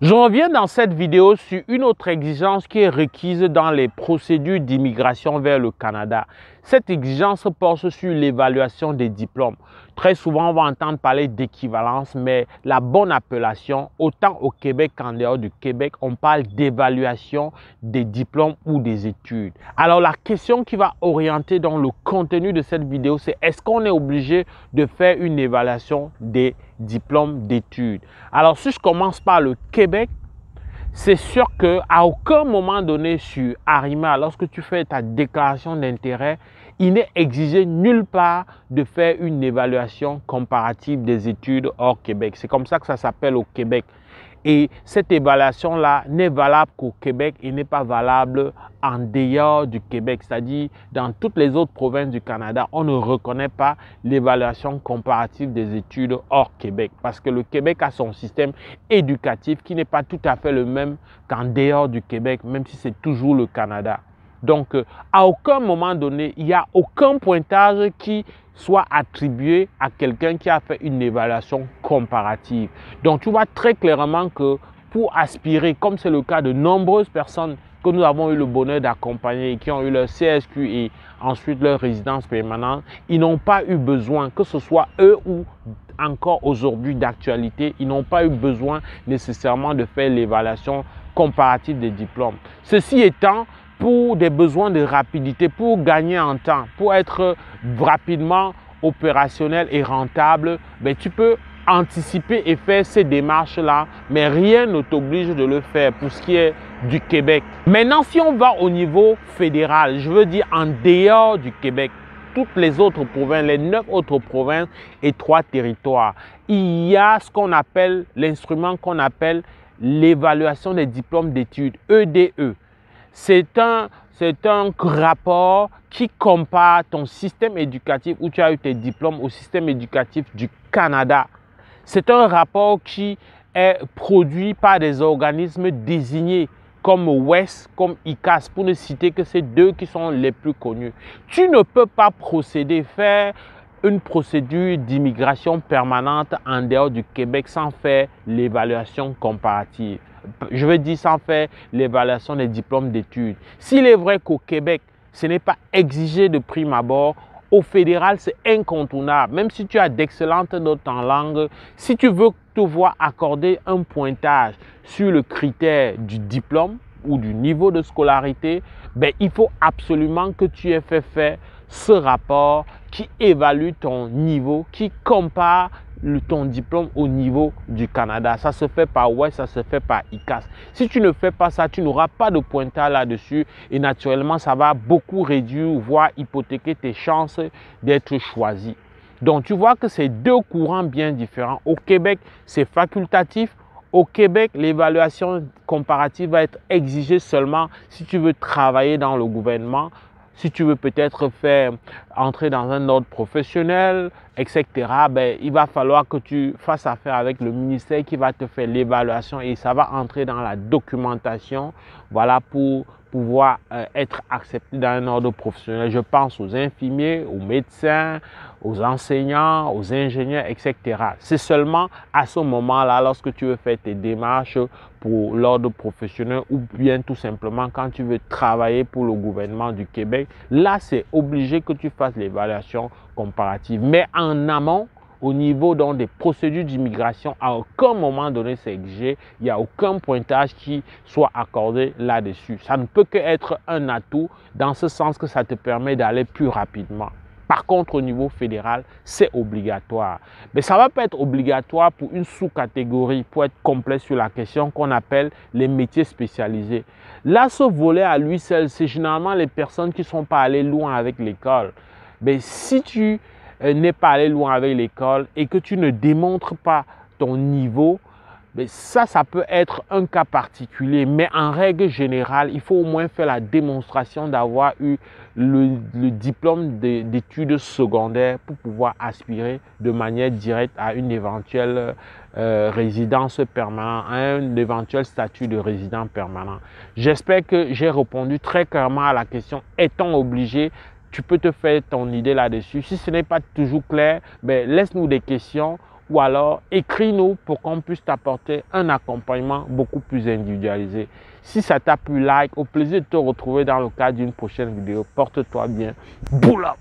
Je reviens dans cette vidéo sur une autre exigence qui est requise dans les procédures d'immigration vers le Canada. Cette exigence porte sur l'évaluation des diplômes. Très souvent, on va entendre parler d'équivalence, mais la bonne appellation, autant au Québec qu'en dehors du Québec, on parle d'évaluation des diplômes ou des études. Alors, la question qui va orienter dans le contenu de cette vidéo, c'est est-ce qu'on est obligé de faire une évaluation des diplômes d'études? Alors, si je commence par le Québec, c'est sûr qu'à aucun moment donné sur Arima, lorsque tu fais ta déclaration d'intérêt, il n'est exigé nulle part de faire une évaluation comparative des études hors Québec. C'est comme ça que ça s'appelle au Québec. Et cette évaluation-là n'est valable qu'au Québec et n'est pas valable en dehors du Québec. C'est-à-dire, dans toutes les autres provinces du Canada, on ne reconnaît pas l'évaluation comparative des études hors Québec. Parce que le Québec a son système éducatif qui n'est pas tout à fait le même qu'en dehors du Québec, même si c'est toujours le Canada. Donc, à aucun moment donné, il n'y a aucun pointage qui soit attribué à quelqu'un qui a fait une évaluation comparative. Donc, tu vois très clairement que pour aspirer, comme c'est le cas de nombreuses personnes que nous avons eu le bonheur d'accompagner et qui ont eu leur CSQ et ensuite leur résidence permanente, ils n'ont pas eu besoin, que ce soit eux ou encore aujourd'hui d'actualité, ils n'ont pas eu besoin nécessairement de faire l'évaluation comparative des diplômes. Ceci étant, pour des besoins de rapidité, pour gagner en temps, pour être rapidement opérationnel et rentable, ben, tu peux anticiper et faire ces démarches-là, mais rien ne t'oblige de le faire pour ce qui est du Québec. Maintenant, si on va au niveau fédéral, je veux dire en dehors du Québec, toutes les autres provinces, les 9 autres provinces et 3 territoires, il y a ce qu'on appelle, l'instrument qu'on appelle l'évaluation des diplômes d'études, EDE. C'est un rapport qui compare ton système éducatif où tu as eu tes diplômes au système éducatif du Canada. C'est un rapport qui est produit par des organismes désignés comme WES, comme ICAS, pour ne citer que ces deux qui sont les plus connus. Tu ne peux pas faire une procédure d'immigration permanente en dehors du Québec sans faire l'évaluation comparative. Je veux dire sans faire l'évaluation des diplômes d'études. S'il est vrai qu'au Québec, ce n'est pas exigé de prime abord, au fédéral, c'est incontournable. Même si tu as d'excellentes notes en langue, si tu veux te voir accorder un pointage sur le critère du diplôme ou du niveau de scolarité, ben, il faut absolument que tu aies fait faire ce rapport qui évalue ton niveau, qui compare ton diplôme au niveau du Canada. Ça se fait par WES, ça se fait par ICAS. Si tu ne fais pas ça, tu n'auras pas de pointage là-dessus et naturellement, ça va beaucoup réduire, voire hypothéquer tes chances d'être choisi. Donc, tu vois que c'est deux courants bien différents. Au Québec, c'est facultatif. Au Québec, l'évaluation comparative va être exigée seulement si tu veux travailler dans le gouvernement, si tu veux peut-être faire entrer dans un ordre professionnel, etc., ben, il va falloir que tu fasses affaire avec le ministère qui va te faire l'évaluation et ça va entrer dans la documentation, voilà, pour pouvoir être accepté dans un ordre professionnel. Je pense aux infirmiers, aux médecins, aux enseignants, aux ingénieurs, etc. C'est seulement à ce moment-là, lorsque tu veux faire tes démarches pour l'ordre professionnel ou bien tout simplement quand tu veux travailler pour le gouvernement du Québec, là, c'est obligé que tu fasses l'évaluation comparative. Mais en amont, au niveau donc, des procédures d'immigration, à aucun moment donné c'est exigé, il n'y a aucun pointage qui soit accordé là-dessus. Ça ne peut qu'être un atout dans ce sens que ça te permet d'aller plus rapidement. Par contre, au niveau fédéral, c'est obligatoire. Mais ça ne va pas être obligatoire pour une sous-catégorie, pour être complet sur la question qu'on appelle les métiers spécialisés. Là, ce volet à lui seul, c'est généralement les personnes qui ne sont pas allées loin avec l'école. Mais si tu n'es pas allé loin avec l'école et que tu ne démontres pas ton niveau, mais ça peut être un cas particulier. Mais en règle générale, il faut au moins faire la démonstration d'avoir eu le diplôme d'études secondaires pour pouvoir aspirer de manière directe à une éventuelle résidence permanente, à un éventuel statut de résident permanent. J'espère que j'ai répondu très clairement à la question « Est-on obligé ?» Tu peux te faire ton idée là-dessus. Si ce n'est pas toujours clair, ben, laisse-nous des questions ou alors écris-nous pour qu'on puisse t'apporter un accompagnement beaucoup plus individualisé. Si ça t'a plu, like, au plaisir de te retrouver dans le cadre d'une prochaine vidéo. Porte-toi bien. Boula!